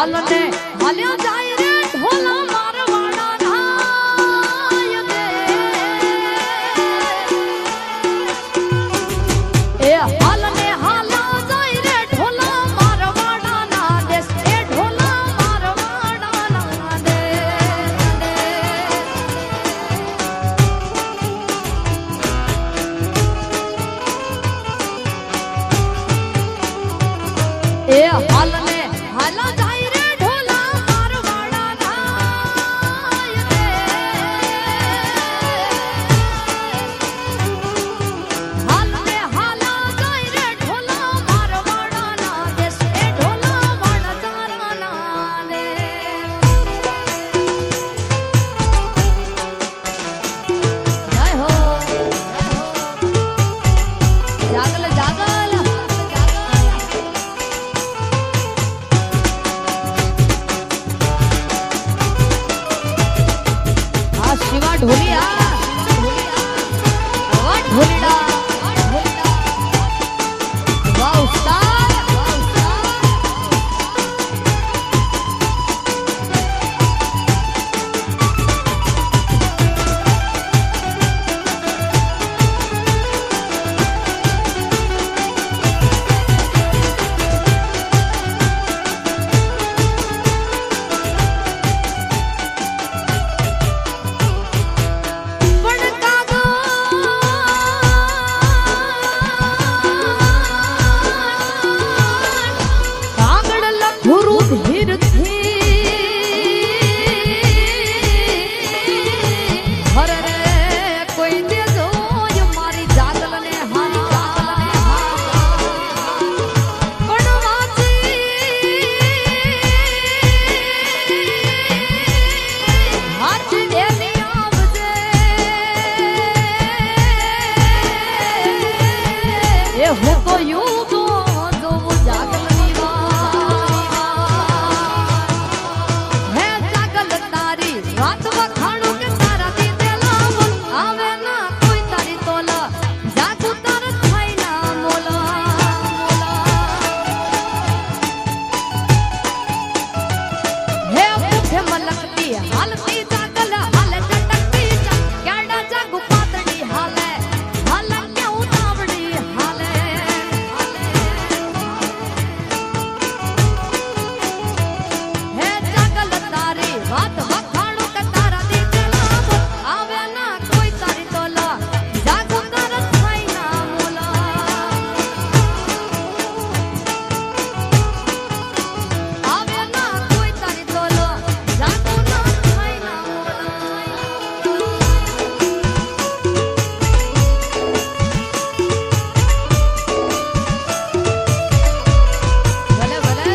હાલ ને હાલ્યા જાય રે ઢોલા મારવાડા નાય દે એ હાલ ને હાલા જાય રે ઢોલા મારવાડા ના દેશ એ ઢોલા મારવાડા ના દે એ હાલ ને હાલા જાય રે ઢોલા મારવાડા નાય દે હાલ ને હાલા જાય રે ઢોલા મારવાડા ના દેશ એ ઢોલા વણજારા ના દે જય હો જાગલ જાગલ शिवा ढोलिया ढोलिया वाह उस्ताद હું તો યુગો જોવું જાગલની હે જાગલ તારી વાત વખાણું કે તારાથી દેલા બોલ આવે ના કોઈ તારી તોલા જાગુ તાર થાય ના મોલા હે મુખે મલકતી હાલતી જાગલ હાલે ચટકતી ક્યાડા જાગુ પાતળી હાલે હાલે કેવું તાવડી હાલે હે જાગલ તારી વાત વખાણું કે તારા દીકરા આવે ના કોઈ તારી તોલા જાગુ તાર થાય ના મોલા આવે ના કોઈ તારી તોલા જાગુ ના થાય ના ભલે ભલે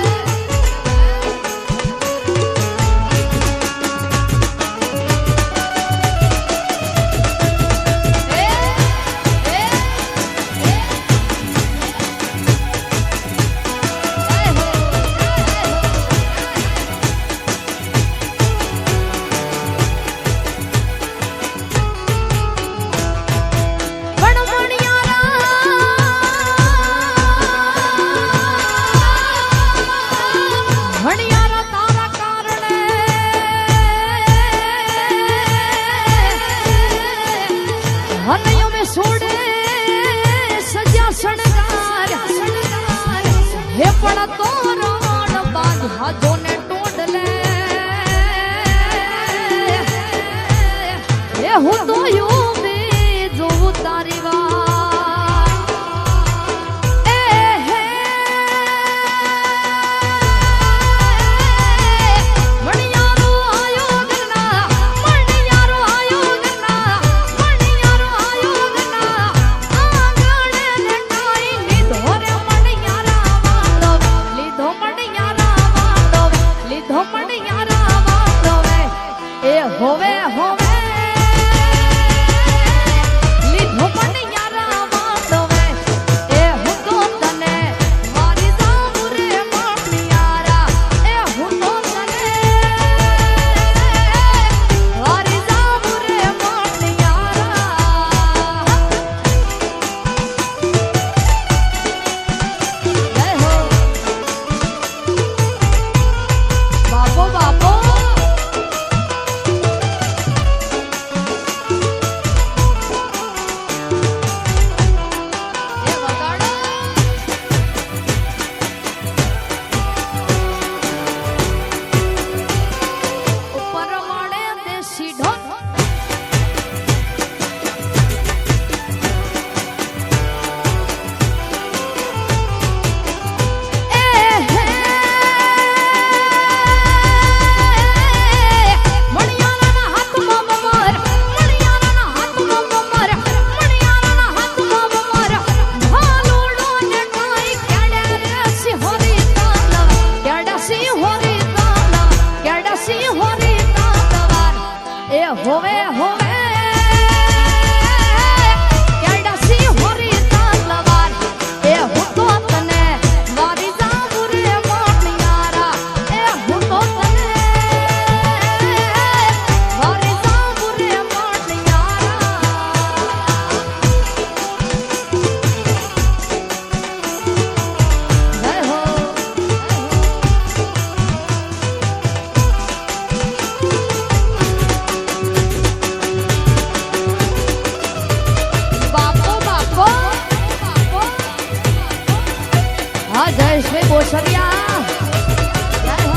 ભણિયારા તારા કારણે હનયો મે છોડે સજા શણગાર હે પણ તો રોણ બાંધ હાથો ને ટોડલે હે હું તો યો બે જોઉં તારી વાત એ હે મણિયારો આયો ગના મણિયારો આયો ગના મણિયારો આયો ગના આંગણે ને કાઈ લીધો રે મણિયારા વાળો લીધો મણિયારા વાળો લીધો મણિયારા વાળો એ હોવે હોવે લીધો મણિયારા વાળો એ હું તો તને મારી જાઉં રે મણિયારા એ હું તો તને મારી જાઉં રે મણિયારા જય હો એ હોવે હોવે કેડસી હોરી તલવાર એ હું તો તને મારી જાવું રે મોટિયારા એ હું તો તને મારી જાવું રે મોટિયારા જય હો જય બોસરિયા જય હો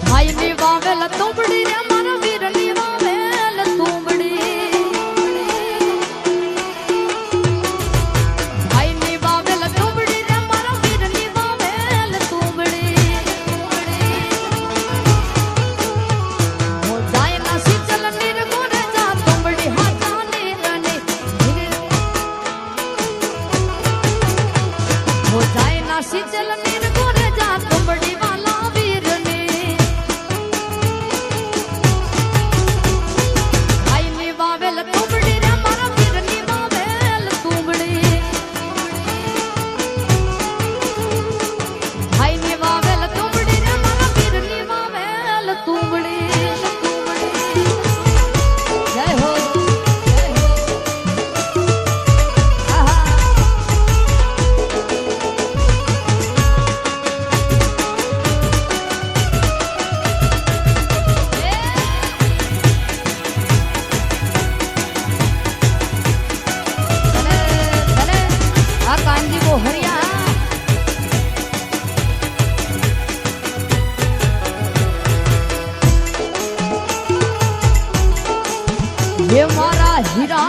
ભાઈની વાવેલ તુંબડી રે મારા વીરની વાવેલ તુંબડી ભાઈની વાવેલ તુંબડી રે મારા વીરની વાવેલ તુંબડી હો જાય ના શીતલ નીર ગોરે જા તુંબડી હાથા નીરની હો જાય ના શીતલ નીર ગોરે જા તુંબડી વાલા વીરની ભાઈની વાવેલ તુંબડી રે મારા વીરની વાવેલ તુંબડી ભાઈની વાવેલ તુંબડી રે મારા વીરની વાવેલ તુંબડી જય હો જય હો આહા ભલે આ કાનજી બોહરિયા હે મારા હીરા